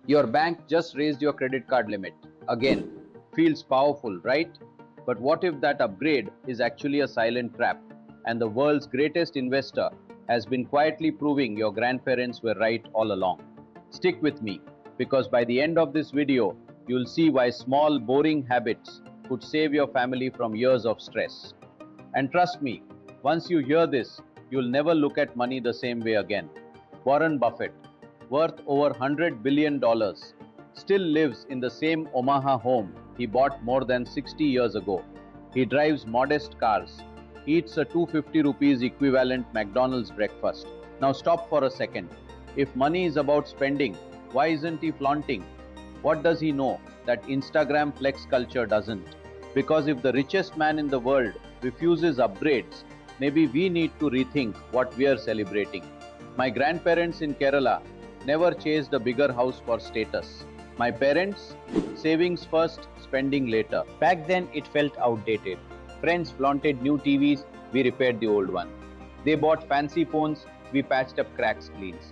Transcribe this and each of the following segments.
Your bank just raised your credit card limit. Again, feels powerful, right? But what if that upgrade is actually a silent trap and the world's greatest investor has been quietly proving your grandparents were right all along? Stick with me, because by the end of this video, you'll see why small, boring habits could save your family from years of stress. And trust me, once you hear this, you'll never look at money the same way again. Warren Buffett, worth over $100 billion, still lives in the same Omaha home he bought more than 60 years ago. He drives modest cars, eats a 250 rupees equivalent McDonald's breakfast. Now stop for a second. If money is about spending, why isn't he flaunting? What does he know that Instagram flex culture doesn't? Because if the richest man in the world refuses upgrades, maybe we need to rethink what we are celebrating. My grandparents in Kerala never chased a bigger house for status. My parents, savings first, spending later. Back then, it felt outdated. Friends flaunted new TVs, we repaired the old one. They bought fancy phones, we patched up crack screens.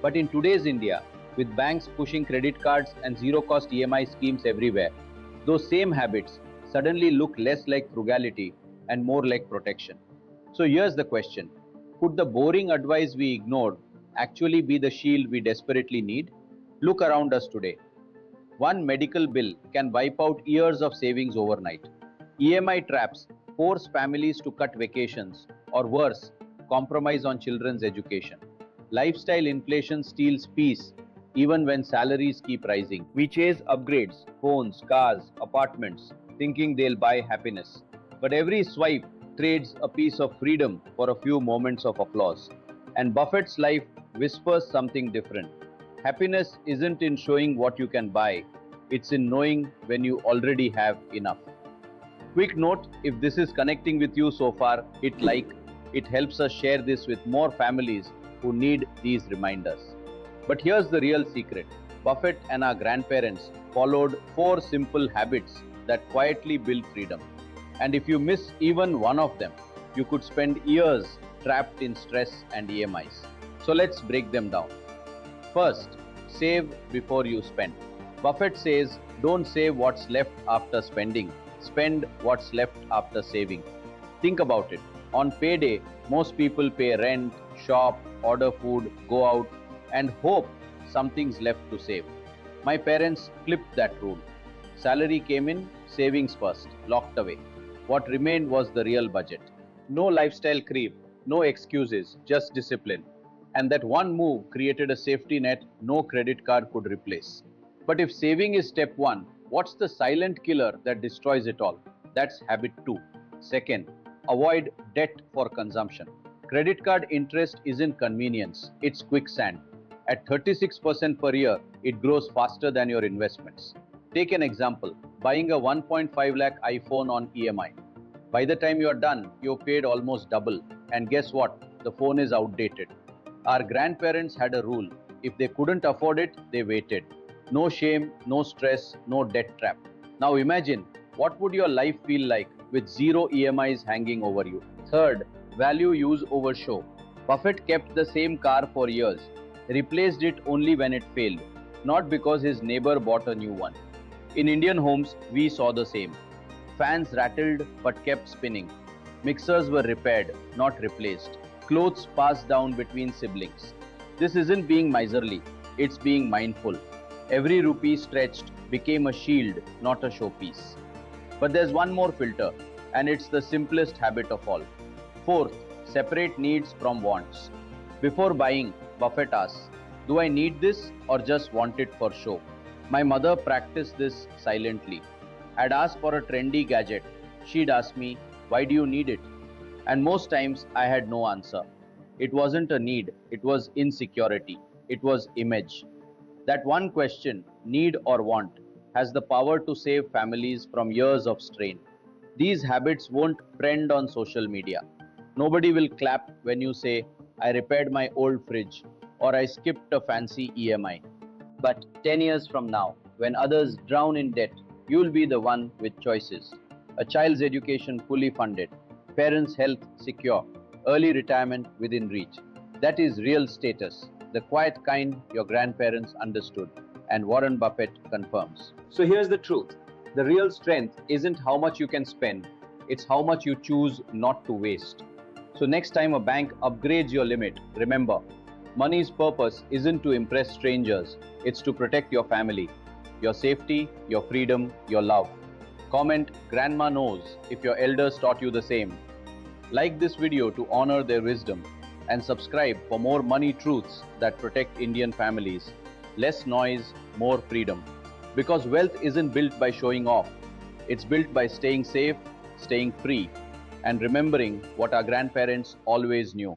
But in today's India, with banks pushing credit cards and zero-cost EMI schemes everywhere, those same habits suddenly look less like frugality and more like protection. So here's the question. Could the boring advice we ignored actually be the shield we desperately need? Look around us today. One medical bill can wipe out years of savings overnight. EMI traps force families to cut vacations, or worse, compromise on children's education. Lifestyle inflation steals peace even when salaries keep rising. We chase upgrades, phones, cars, apartments, thinking they'll buy happiness. But every swipe trades a piece of freedom for a few moments of applause. And Buffett's life whispers something different. Happiness isn't in showing what you can buy, it's in knowing when you already have enough. Quick note, if this is connecting with you so far, it helps us share this with more families who need these reminders. But here's the real secret. Buffett and our grandparents followed 4 simple habits that quietly build freedom. And if you miss even one of them, you could spend years trapped in stress and EMIs. So let's break them down. First, save before you spend. Buffett says, don't save what's left after spending, spend what's left after saving. Think about it. On payday, most people pay rent, shop, order food, go out, and hope something's left to save. My parents flipped that rule. Salary came in, savings first, locked away. What remained was the real budget. No lifestyle creep, no excuses, just discipline. And that one move created a safety net no credit card could replace. But if saving is step 1, what's the silent killer that destroys it all? That's habit 2. Second, avoid debt for consumption. Credit card interest isn't convenience, it's quicksand. At 36% per year, it grows faster than your investments. Take an example, buying a 1.5 lakh iPhone on EMI. By the time you're done, you've paid almost double. And guess what? The phone is outdated. Our grandparents had a rule. If they couldn't afford it, they waited. No shame, no stress, no debt trap. Now imagine, what would your life feel like with zero EMIs hanging over you? Third, value use over show. Buffett kept the same car for years, replaced it only when it failed, not because his neighbor bought a new one. In Indian homes, we saw the same. Fans rattled but kept spinning. Mixers were repaired, not replaced. Clothes passed down between siblings. This isn't being miserly, it's being mindful. Every rupee stretched became a shield, not a showpiece. But there's one more filter, and it's the simplest habit of all. Fourth, separate needs from wants. Before buying, Buffett asks, do I need this or just want it for show? My mother practiced this silently. I'd ask for a trendy gadget. She'd ask me, why do you need it? And most times I had no answer. It wasn't a need, it was insecurity. It was image. That one question, need or want, has the power to save families from years of strain. These habits won't trend on social media. Nobody will clap when you say, I repaired my old fridge or I skipped a fancy EMI. But 10 years from now, when others drown in debt, you'll be the one with choices. A child's education fully funded, parents' health secure, early retirement within reach. That is real status, the quiet kind your grandparents understood. and Warren Buffett confirms. So here's the truth. The real strength isn't how much you can spend, it's how much you choose not to waste. So next time a bank upgrades your limit, remember, money's purpose isn't to impress strangers, it's to protect your family, your safety, your freedom, your love. Comment "Grandma knows" if your elders taught you the same. Like this video to honor their wisdom and subscribe for more money truths that protect Indian families. Less noise, more freedom. Because wealth isn't built by showing off. It's built by staying safe, staying free, and remembering what our grandparents always knew.